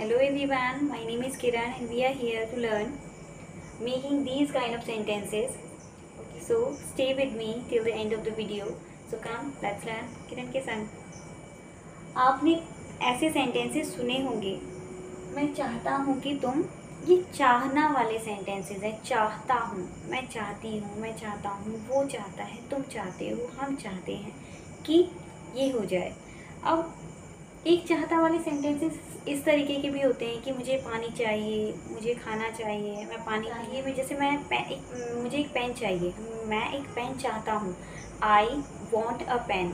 Hello everyone, my name is Kiran and we are here to learn making these kind of sentences. Okay, so stay with me till the end of the video. So come, let's learn किरण के संग। आपने ऐसे sentences सुने होंगे, मैं चाहता हूँ कि तुम, ये चाहना वाले सेंटेंसेस हैं। चाहता हूँ, मैं चाहती हूँ, मैं चाहता हूँ, वो चाहता है, तुम चाहते हो, हम चाहते हैं कि ये हो जाए। अब एक चाहता वाले सेंटेंसेस इस तरीके के भी होते हैं कि मुझे पानी चाहिए, मुझे खाना चाहिए, मैं पानी चाहिए, मैं जैसे मुझे एक पेन चाहिए, मैं एक पेन चाहता हूँ, आई वॉन्ट अ पेन।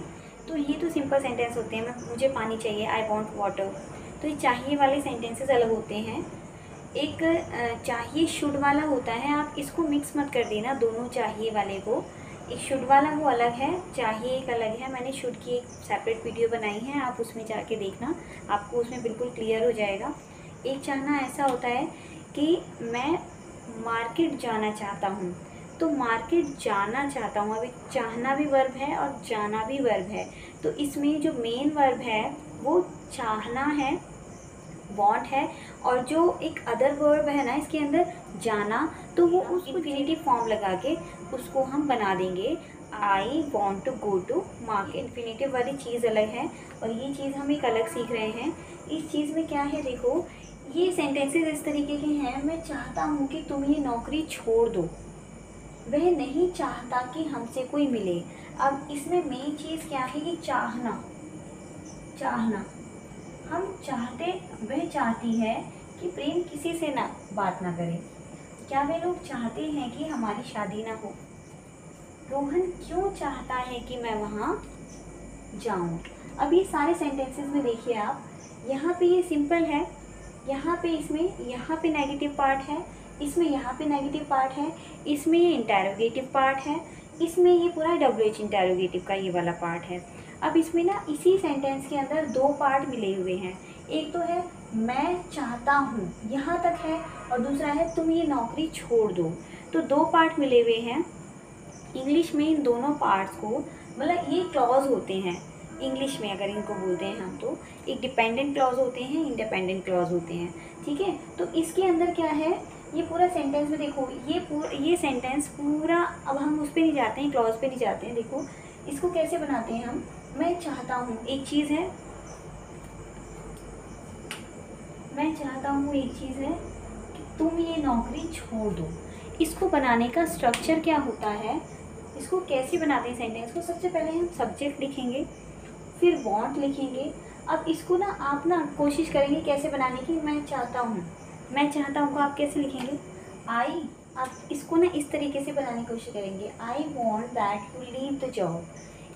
तो ये तो सिंपल सेंटेंस होते हैं, मुझे पानी चाहिए, आई वॉन्ट वाटर। तो ये चाहिए वाले सेंटेंसेस अलग होते हैं। एक चाहिए शुड वाला होता है, आप इसको मिक्स मत कर देना दोनों चाहिए वाले को। एक शुड वाला वो अलग है, चाहिए एक अलग है। मैंने शुड की एक सेपरेट वीडियो बनाई है, आप उसमें जाके देखना, आपको उसमें बिल्कुल क्लियर हो जाएगा। एक चाहना ऐसा होता है कि मैं मार्केट जाना चाहता हूँ, तो मार्केट जाना चाहता हूँ। अभी चाहना भी वर्ब है और जाना भी वर्ब है, तो इसमें जो मेन वर्ब है वो चाहना है, वॉन्ट है, और जो एक अदर वर्ब है ना इसके अंदर जाना, तो वो उस इन्फिनेटिव फॉर्म लगा के उसको हम बना देंगे I want to go to market. Infinitive वाली चीज़ अलग है और ये चीज़ हम एक अलग सीख रहे हैं। इस चीज़ में क्या है, देखो ये सेंटेंसेस इस तरीके के हैं, मैं चाहता हूँ कि तुम ये नौकरी छोड़ दो, वह नहीं चाहता कि हमसे कोई मिले। अब इसमें मेन चीज़ क्या है, ये चाहना। चाहना हम चाहते, वह चाहती है कि प्रेम किसी से ना बात ना करे। क्या वे लोग चाहते हैं कि हमारी शादी ना हो? रोहन क्यों चाहता है कि मैं वहाँ जाऊँ? अब ये सारे सेंटेंसेस में देखिए आप, यहाँ पे ये सिंपल है, यहाँ पे इसमें यहाँ पे नेगेटिव पार्ट है, इसमें यहाँ पे नेगेटिव पार्ट है, इसमें ये इंटेरोगेटिव पार्ट है, इसमें ये पूरा WH इंटेरोगेटिव का ये वाला पार्ट है। अब इसमें ना इसी सेंटेंस के अंदर दो पार्ट मिले हुए हैं, एक तो है मैं चाहता हूँ, यहाँ तक है, और दूसरा है तुम ये नौकरी छोड़ दो। तो दो पार्ट मिले हुए हैं। इंग्लिश में इन दोनों पार्ट्स को, मतलब ये क्लॉज होते हैं इंग्लिश में, अगर इनको बोलते हैं हम तो एक डिपेंडेंट क्लॉज होते हैं, इंडिपेंडेंट क्लॉज होते हैं, ठीक है। तो इसके अंदर क्या है, ये पूरा सेंटेंस में देखो, ये सेंटेंस पूरा, अब हम उस पर नहीं जाते हैं, क्लॉज पे नहीं जाते हैं। देखो इसको कैसे बनाते हैं हम, मैं चाहता हूँ एक चीज़ है, मैं चाहता हूँ एक चीज़ है कि तुम ये नौकरी छोड़ दो। इसको बनाने का स्ट्रक्चर क्या होता है, इसको कैसे बनाते हैं सेंटेंस को, सबसे पहले हम सब्जेक्ट लिखेंगे, फिर वांट लिखेंगे। अब इसको ना आप ना कोशिश करेंगे कैसे बनाने की, मैं चाहता हूँ, मैं चाहता हूँ को आप कैसे लिखेंगे, आई, आप इसको ना इस तरीके से बनाने की कोशिश करेंगे, I want that you leave the job.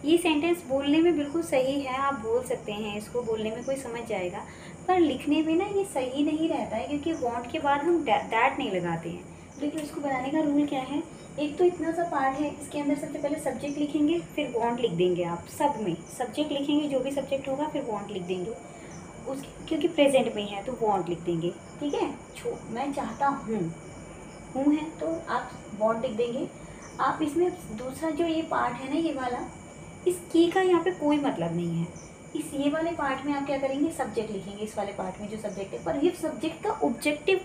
ये सेंटेंस बोलने में बिल्कुल सही है, आप बोल सकते हैं, इसको बोलने में कोई समझ जाएगा, पर लिखने में ना ये सही नहीं रहता है, क्योंकि वॉन्ट के बाद हम दैट नहीं लगाते हैं। लेकिन इसको बनाने का रूल क्या है, एक तो इतना सा पार्ट है, इसके अंदर सबसे पहले सब्जेक्ट लिखेंगे, फिर वॉन्ट लिख देंगे। आप सब में सब्जेक्ट लिखेंगे, जो भी सब्जेक्ट होगा, फिर वॉन्ट लिख देंगे उस, क्योंकि प्रेजेंट में है तो वॉन्ट लिख देंगे, ठीक है। मैं चाहता हूँ है तो आप वॉन्ट लिख देंगे। आप इसमें दूसरा जो ये पार्ट है ना, ये वाला, इस की का यहाँ पे कोई मतलब नहीं है। इस ये वाले पार्ट में आप क्या करेंगे, सब्जेक्ट लिखेंगे, इस वाले पार्ट में जो सब्जेक्ट है, पर ये सब्जेक्ट का ऑब्जेक्टिव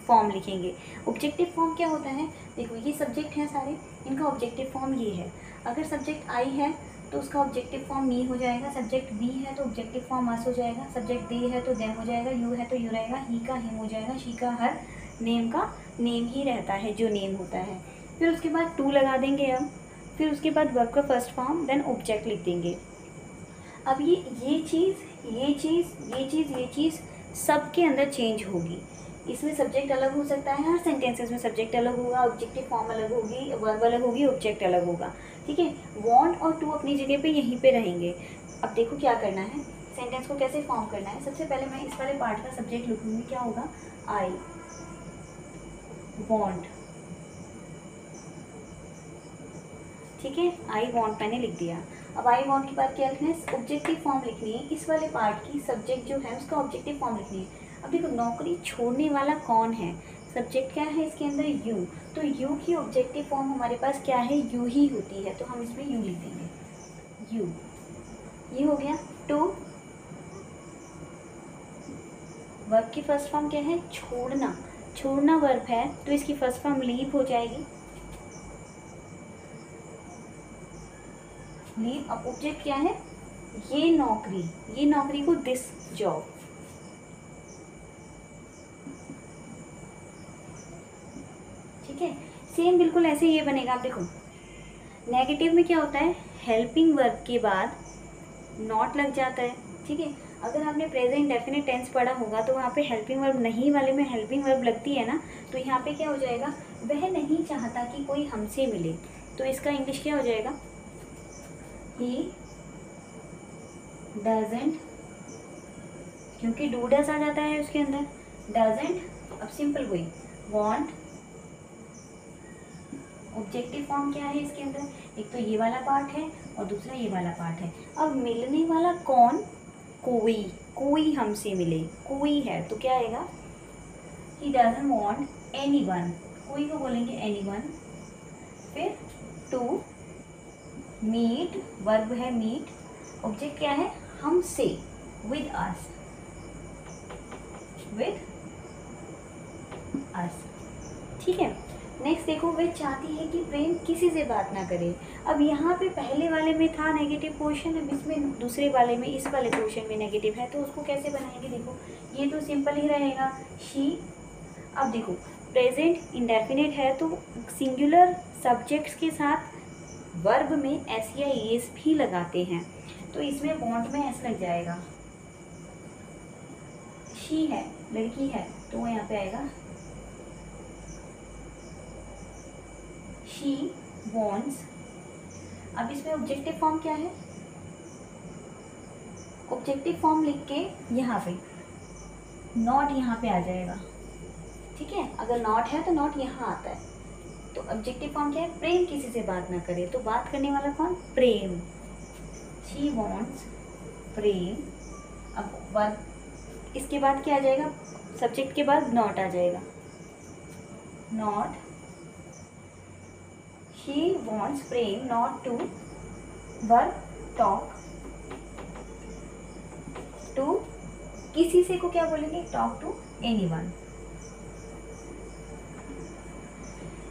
फॉर्म लिखेंगे। ऑब्जेक्टिव फॉर्म क्या होता है, देखो ये सब्जेक्ट हैं सारे, इनका ऑब्जेक्टिव फॉर्म ये है। अगर सब्जेक्ट आई है तो उसका ऑब्जेक्टिव फॉर्म मी हो जाएगा, सब्जेक्ट बी है तो ऑब्जेक्टिव फॉर्म अस हो जाएगा, सब्जेक्ट दे है तो देम हो जाएगा, यू है तो यू रहेगा, ही का हिम हो जाएगा, शी का हर, नेम का नेम ही रहता है जो नेम होता है। फिर उसके बाद टू लगा देंगे हम, फिर उसके बाद वर्ब का फर्स्ट फॉर्म, देन ऑब्जेक्ट लिख देंगे। अब ये चीज़ सबके अंदर चेंज होगी। इसमें सब्जेक्ट अलग हो सकता है, हर सेंटेंसेस में सब्जेक्ट अलग होगा, ऑब्जेक्टिव फॉर्म अलग होगी, वर्ब अलग होगी, ऑब्जेक्ट अलग होगा, ठीक है। वॉन्ट और टू अपनी जगह पे यहीं पे रहेंगे। अब देखो क्या करना है, सेंटेंस को कैसे फॉर्म करना है। सबसे पहले मैं इस वाले पार्ट का सब्जेक्ट लिखूंगी, क्या होगा, आई वॉन्ट, ठीक है, आई वॉन्ट मैंने लिख दिया। अब आई वॉन्ट के बाद क्या लिखना है, ऑब्जेक्टिव फॉर्म लिखनी है, इस वाले पार्ट की सब्जेक्ट जो है उसका ऑब्जेक्टिव फॉर्म लिखनी है। अब देखो नौकरी छोड़ने वाला कौन है, सब्जेक्ट क्या है इसके अंदर, यू, तो यू की ऑब्जेक्टिव फॉर्म हमारे पास क्या है, यू ही होती है, तो हम इसमें यू लिख देंगे, यू। ये हो गया। टू, वर्ब की फर्स्ट फॉर्म क्या है? छोड़ना। छोड़ना वर्ब है तो इसकी फर्स्ट फॉर्म लीव हो जाएगी। लीव। अब ऑब्जेक्ट क्या है? ये नौकरी, ये नौकरी को दिस जॉब। ठीक है, सेम बिल्कुल ऐसे ये बनेगा। आप देखो नेगेटिव में क्या होता है? हेल्पिंग वर्ब के बाद नॉट लग जाता है। ठीक है, अगर आपने प्रेजेंट डेफिनेट टेंस पढ़ा होगा तो वहाँ पे हेल्पिंग वर्ब नहीं वाले में हेल्पिंग वर्ब लगती है ना, तो यहाँ पे क्या हो जाएगा? वह नहीं चाहता कि कोई हमसे मिले, तो इसका इंग्लिश क्या हो जाएगा? ही डजंट, क्योंकि डू डज आ जाता है उसके अंदर, डजंट। अब सिंपल वही वांट। ऑब्जेक्टिव फॉर्म क्या है इसके अंदर? एक तो ये वाला पार्ट है और दूसरा ये वाला पार्ट है। अब मिलने वाला कौन? कोई। कोई हमसे मिले, कोई है तो क्या आएगा? He doesn't want anyone. कोई को बोलेंगे एनीवन। फिर टू मीट, वर्ब है मीट। ऑब्जेक्ट क्या है? हमसे, विद अस, विद अस। ठीक है, नेक्स्ट देखो, वह चाहती है कि प्रेम किसी से बात ना करे। अब यहाँ पे पहले वाले में था नेगेटिव पोर्शन, अब इसमें दूसरे वाले में, इस वाले पोर्शन में नेगेटिव है, तो उसको कैसे बनाएंगे? देखो ये तो सिंपल ही रहेगा, शी। अब देखो प्रेजेंट इंडेफिनिट है तो सिंगुलर सब्जेक्ट्स के साथ वर्ब में एस या एस भी लगाते हैं, तो इसमें वांट में एस लग जाएगा। शी है, लड़की है, तो यहाँ पे आएगा शी वॉन्ट्स। अब इसमें ऑब्जेक्टिव फॉर्म क्या है? ऑब्जेक्टिव फॉर्म लिख के यहाँ पे नॉट यहाँ पे आ जाएगा। ठीक है, अगर नॉट है तो नॉट यहाँ आता है। तो ऑब्जेक्टिव फॉर्म क्या है? प्रेम किसी से बात ना करे, तो बात करने वाला कौन? प्रेम। शी वॉन्ट्स प्रेम। अब वर्ब, इसके बाद क्या आ जाएगा? सब्जेक्ट के बाद नॉट आ जाएगा, not. She wants Prem not to verb talk to, किसी से को क्या बोलेंगे? talk to anyone,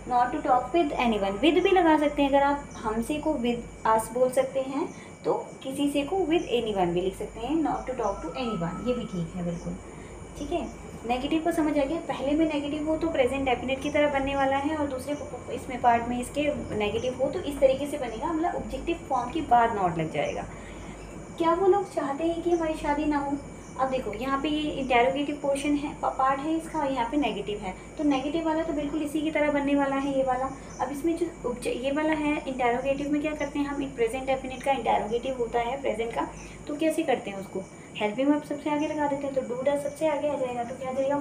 not to talk with anyone। with भी लगा सकते हैं, अगर आप हमसे को with us बोल सकते हैं तो किसी से को with anyone भी लिख सकते हैं, not to talk to anyone, ये भी ठीक है बिल्कुल। ठीक है, नेगेटिव को समझ आ गया? पहले में नेगेटिव हो तो प्रेजेंट डेफिनेट की तरह बनने वाला है, और दूसरे इसमें पार्ट में इसके नेगेटिव हो तो इस तरीके से बनेगा, मतलब ऑब्जेक्टिव फॉर्म के बाद नॉट लग जाएगा। क्या वो लोग चाहते हैं कि हमारी शादी ना हो? अब देखो यहाँ पे ये इंटेरोगेटिव पोर्शन है, पार्ट है इसका, और यहाँ पे नेगेटिव है, तो नेगेटिव वाला तो बिल्कुल इसी की तरह बनने वाला है, ये वाला। अब इसमें जो ये वाला है इंटेरोगेटिव में क्या करते हैं हम? प्रेजेंट डेफिनेट का इंटेरोगेटिव होता है प्रेजेंट का, तो कैसे करते हैं उसको? हेल्पिंग वर्ब सबसे आगे लगा देते हैं, तो डू डज सबसे आगे आ जाएगा, तो क्या आ जाएगा?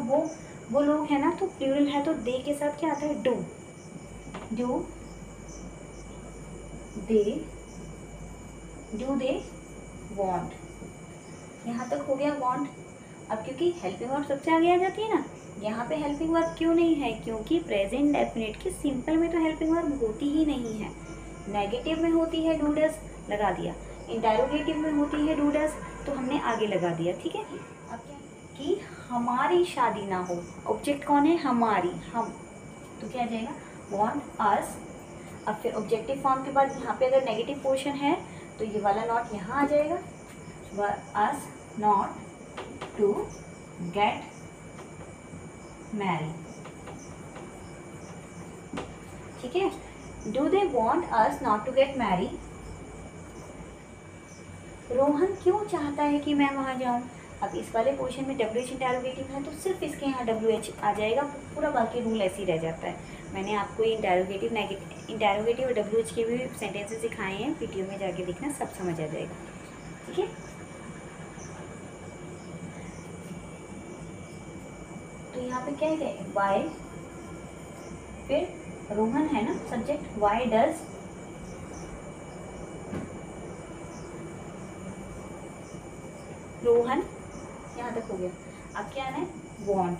वो लोग है ना, तो प्लूरल है तो दे के साथ क्या आता है? डू। Do they want. यहाँ तक हो गया वांट। अब क्योंकि हेल्पिंग वर्ब सबसे आगे आ जाती है ना, यहाँ पे हेल्पिंग वर्ब क्यों नहीं है? क्योंकि प्रेजेंट डेफिनेट की सिंपल में तो हेल्पिंग वर्ब होती ही नहीं है। नेगेटिव में होती है डू डज, लगा दिया। इंटेरोगेटिव में होती है डू डज, तो हमने आगे लगा दिया। ठीक है, अब क्या कि हमारी शादी ना हो, ऑब्जेक्ट कौन है? हमारी, हम, तो क्या आ जाएगा? Want us. अब फिर ऑब्जेक्टिव फॉर्म के बाद यहाँ पे अगर नेगेटिव पोर्शन है तो ये वाला नॉट यहाँ आ जाएगा, us not to get marry. ठीक है, do they want us not to get marry? Rohan क्यों चाहता है कि मैं वहाँ जाऊँ? अब इस वाले पोर्शन में WH इंटेरोगेटिव है तो सिर्फ इसके यहाँ WH आ जाएगा, पूरा बाकी रूल ऐसे ही रह जाता है। मैंने आपको ये इंटेरोगेटिव और WH के भी सेंटेंसेस सिखाए हैं, वीडियो में जाके देखना, सब समझ आ जाएगा। ठीक है, तो यहाँ पे क्या है? वाई, फिर रोहन है ना सब्जेक्ट, वाई डज रोहन, यहाँ तक हो गया। अब क्या है? Want.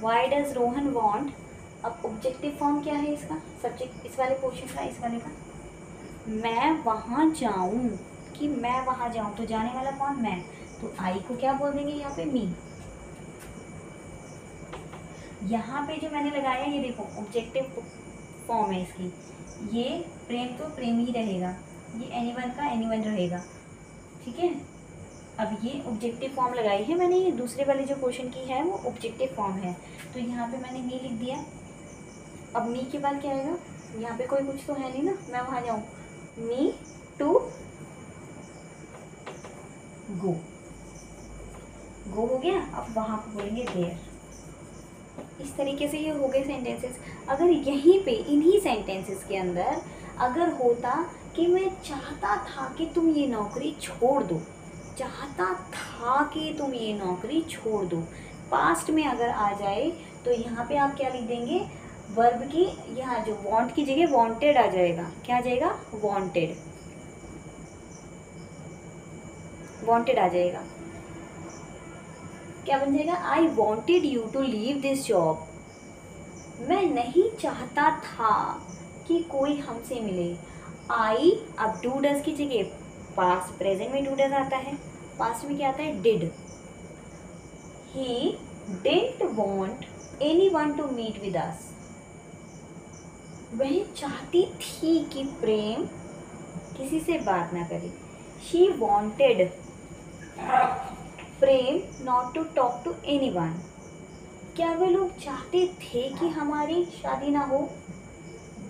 Why does Rohan want. अब ऑब्जेक्टिव फॉर्म क्या है इसका? सब्जेक्ट इस वाले पोर्शन का, इस वाले का, मैं वहाँ जाऊँ, कि मैं वहाँ जाऊँ, तो जाने वाला कौन? मैं, तो आई को क्या बोल देंगे यहाँ पे, मी। यहाँ पे जो मैंने लगाया ये देखो ऑब्जेक्टिव फॉर्म है इसकी, ये प्रेम तो प्रेम ही रहेगा, ये एनीवन का एनीवन रहेगा, ठीक है। अब ये ऑब्जेक्टिव फॉर्म लगाई है मैंने, ये दूसरे वाले जो क्वेश्चन की है वो ऑब्जेक्टिव फॉर्म है, तो यहाँ पे मैंने मी लिख दिया। अब मी के बाद क्या आएगा, यहाँ पे कोई कुछ तो है नहीं ना, मैं वहाँ जाऊँ, मी टू गो, गो हो गया। अब वहाँ पे बोलेंगे देयर। इस तरीके से ये हो गए सेंटेंसेस। अगर यहीं पे इन्हीं सेंटेंसेस के अंदर अगर होता कि मैं चाहता था कि तुम ये नौकरी छोड़ दो, चाहता था कि तुम ये नौकरी छोड़ दो, पास्ट में अगर आ जाए तो यहाँ पे आप क्या लिख देंगे, वर्ब की यहाँ जो वांट की जगह वांटेड आ जाएगा। क्या आ जाएगा, वांटेड, वांटेड आ जाएगा। क्या बन जाएगा, I wanted you to leave this job. मैं नहीं चाहता था कि कोई हमसे मिले। आई, अब डू डज की जगह पास्ट, प्रेजेंट में डू डज आता है, पास्ट में क्या आता है, did. He didn't want anyone to meet with us. वह चाहती थी कि प्रेम किसी से बात ना करे। She wanted Prem not to talk to anyone. क्या वे लोग चाहते थे कि हमारी शादी ना हो।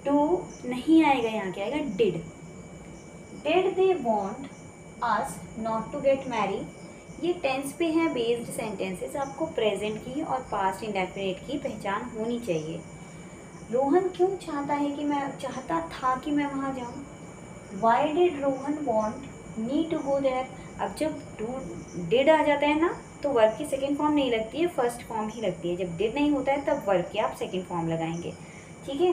डू नहीं आएगा, यहाँ क्या आएगा, did. Did they want us not to get marry. ये टेंस पे है बेस्ड सेंटेंसेस, आपको प्रेजेंट की और पास्ट इंडेफिनिट की पहचान होनी चाहिए। रोहन क्यों चाहता है कि मैं, चाहता था कि मैं वहाँ जाऊँ। Why did Rohan want me to go there. अब जब डू डिड आ जाता है ना तो वर्ब की सेकेंड फॉर्म नहीं लगती है, फर्स्ट फॉर्म ही लगती है। जब डिड नहीं होता है तब वर्ब की आप सेकेंड फॉर्म लगाएंगे, ठीक है।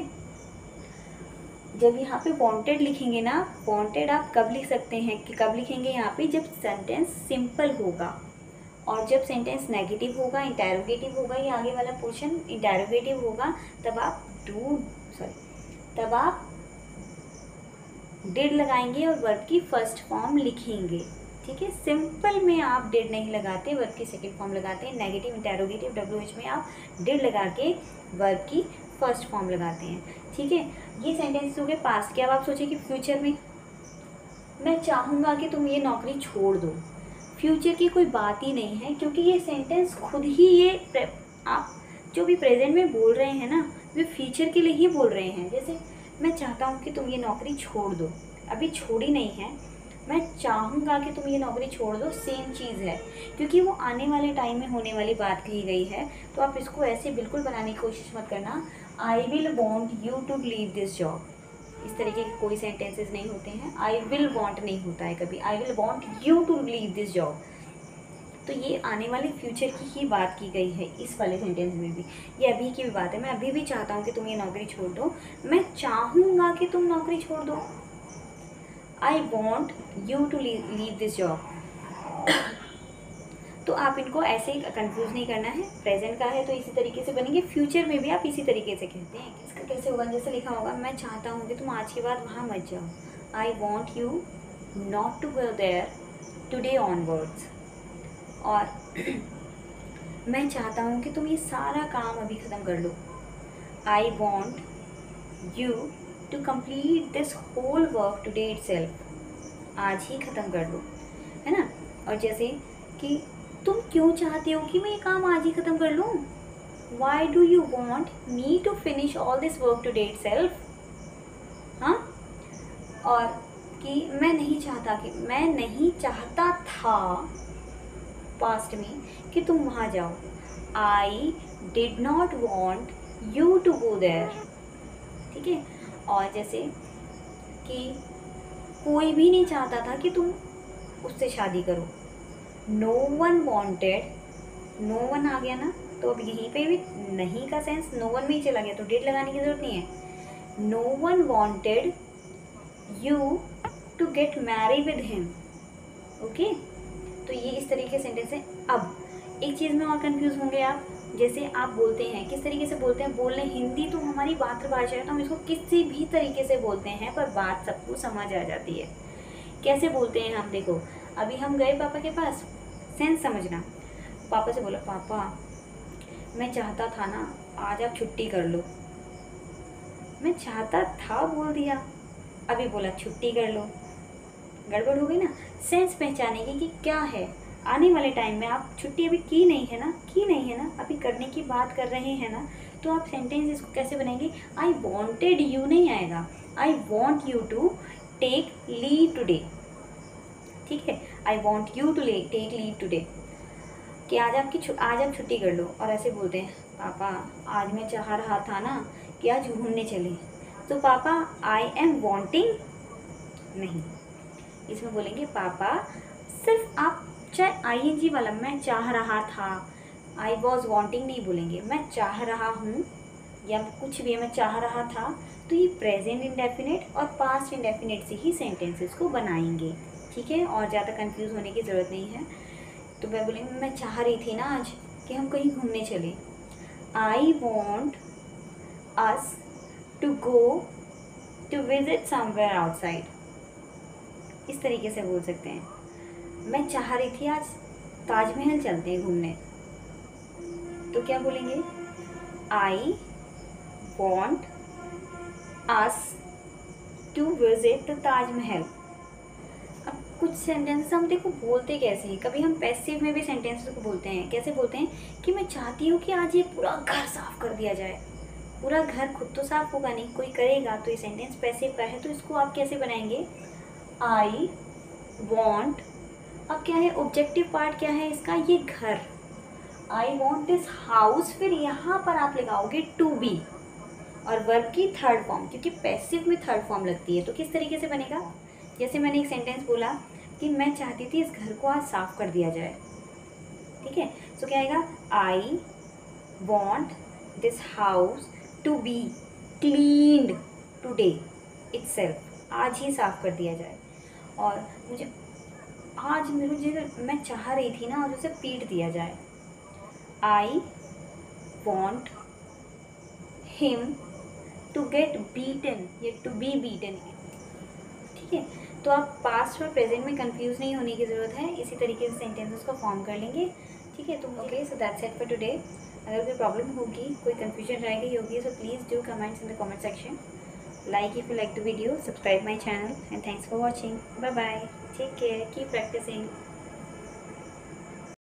जब यहाँ पे वांटेड लिखेंगे ना, वांटेड आप कब लिख सकते हैं कि कब लिखेंगे यहाँ पे, जब सेंटेंस सिंपल होगा और जब सेंटेंस नेगेटिव होगा, इंटेरोगेटिव होगा, ये आगे वाला पोर्शन इंटेरोगेटिव होगा, तब आप तब आप डिड लगाएंगे और वर्ब की फर्स्ट फॉर्म लिखेंगे, ठीक है। सिंपल में आप डिड नहीं लगाते, वर्ब की सेकंड फॉर्म लगाते हैं। नेगेटिव इंटेरोगेटिव WH में आप डिड लगा के वर्ब की फर्स्ट फॉर्म लगाते हैं, ठीक है। ये सेंटेंस हो गए पास्ट के। अब आप सोचिए कि फ्यूचर में, मैं चाहूँगा कि तुम ये नौकरी छोड़ दो। फ्यूचर की कोई बात ही नहीं है, क्योंकि ये सेंटेंस खुद ही ये आप जो भी प्रेजेंट में बोल रहे हैं ना, वे फ्यूचर के लिए ही बोल रहे हैं। जैसे मैं चाहता हूँ कि तुम ये नौकरी छोड़ दो, अभी छोड़ी नहीं है, मैं चाहूँगा कि तुम ये नौकरी छोड़ दो, सेम चीज़ है, क्योंकि वो आने वाले टाइम में होने वाली बात कही गई है। तो आप इसको ऐसे बिल्कुल बनाने की कोशिश मत करना, I will want you to leave this job. इस तरीके के कोई सेंटेंसेस नहीं होते हैं। आई विल वॉन्ट नहीं होता है कभी, I will want you to leave this job. तो ये आने वाले फ्यूचर की ही बात की गई है इस वाले सेंटेंस में भी। ये अभी की भी बात है, मैं अभी भी चाहता हूँ कि तुम ये नौकरी छोड़ दो, मैं चाहूँगा कि तुम नौकरी छोड़ दो। I want you to leave this job. तो आप इनको ऐसे कंफ्यूज नहीं करना है। प्रेजेंट का है तो इसी तरीके से बनेंगे, फ्यूचर में भी आप इसी तरीके से कहते हैं। इसका कैसे होगा, जैसे लिखा होगा, मैं चाहता हूँ कि तुम आज के बाद वहाँ मत जाओ। I want you not to go there today onwards. और मैं चाहता हूँ कि तुम ये सारा काम अभी ख़त्म कर लो। I want you to complete this whole work today itself. आज ही ख़त्म कर लो, है ना। और जैसे कि तुम क्यों चाहते हो कि मैं ये काम आज ही ख़त्म कर लूँ। Why do you want me to finish all this work today itself. हाँ, और कि मैं नहीं चाहता था पास्ट में कि तुम वहाँ जाओ। I did not want you to go there, ठीक है। और जैसे कि कोई भी नहीं चाहता था कि तुम उससे शादी करो। No one wanted, no one आ गया ना, तो अब यहीं पे भी नहीं का सेंस नो वन में ही चला गया, तो डिड लगाने की जरूरत नहीं है। No one wanted you to get marry with him. Okay, तो ये इस तरीके से सेंटेंस है। अब एक चीज़ में और कंफ्यूज होंगे आप, जैसे आप बोलते हैं, किस तरीके से बोलते हैं, बोलने हिंदी तो हमारी मातृभाषा है, तो हम इसको किसी भी तरीके से बोलते हैं, पर बात सबको समझ आ जाती है। कैसे बोलते हैं हम, देखो, अभी हम गए पापा के पास, सेंस समझना। पापा से बोला, पापा मैं चाहता था ना आज आप छुट्टी कर लो। मैं चाहता था बोल दिया, अभी बोला छुट्टी कर लो, गड़बड़ हो गई ना। सेंस पहचाने की कि क्या है, आने वाले टाइम में आप छुट्टी अभी की नहीं है ना, अभी करने की बात कर रहे हैं ना, तो आप सेंटेंस इसको कैसे बनाएंगे? आई वॉन्टेड यू नहीं आएगा, I want you to take leave today. ठीक है, I want you to take leave today, कि आज आप छुट्टी कर लो। और ऐसे बोलते हैं, पापा आज मैं चाह रहा था ना कि आज घूमने चले। तो पापा आई एम वॉन्टिंग नहीं, इसमें बोलेंगे पापा, सिर्फ आप चाहे आईएनजी वाला मैं चाह रहा था, आई वॉज वॉन्टिंग नहीं बोलेंगे, मैं चाह रहा हूँ या कुछ भी है, मैं चाह रहा था। तो ये प्रेजेंट इंडेफिनिट और पास्ट इंडेफिनिट से ही सेंटेंसेस को बनाएंगे। ठीक है, और ज़्यादा कंफ्यूज होने की ज़रूरत नहीं है। तो मैं बोलेंगे, मैं चाह रही थी ना आज कि हम कहीं घूमने चले। I want us to go to visit somewhere outside, इस तरीके से बोल सकते हैं। मैं चाह रही थी आज ताजमहल चलते हैं घूमने, तो क्या बोलेंगे? I want us to visit the Taj Mahal. अब कुछ सेंटेंस हम देखो बोलते कैसे हैं, कभी हम पैसिव में भी सेंटेंसेस को बोलते हैं। कैसे बोलते हैं कि मैं चाहती हूँ कि आज ये पूरा घर साफ कर दिया जाए। पूरा घर खुद तो साफ होगा नहीं, कोई करेगा, तो ये सेंटेंस पैसिव का है। तो इसको आप कैसे बनाएंगे? आई वॉन्ट, अब क्या है ऑब्जेक्टिव पार्ट, क्या है इसका? ये घर। आई वॉन्ट दिस हाउस, फिर यहाँ पर आप लगाओगे टू बी और वर्ब की थर्ड फॉर्म, क्योंकि पैसिव में थर्ड फॉर्म लगती है। तो किस तरीके से बनेगा? जैसे मैंने एक सेंटेंस बोला कि मैं चाहती थी इस घर को आज साफ कर दिया जाए। ठीक है, तो क्या आएगा? I want this house to be cleaned today itself, आज ही साफ कर दिया जाए। और मैं चाह रही थी ना आज उसे पीट दिया जाए। I want him to get beaten, ये टू बी बीटन। ठीक है, तो आप पास्ट और प्रेजेंट में कंफ्यूज नहीं होने की ज़रूरत है, इसी तरीके से सेंटेंसेस को फॉर्म कर लेंगे। ठीक है, तो okay, so that's it for today. अगर कोई प्रॉब्लम होगी, कोई कन्फ्यूजन रह गई होगी, so please do comments in the comment section. Like if you like the video, subscribe my channel, and thanks for watching. Bye bye. Take care. Keep practicing.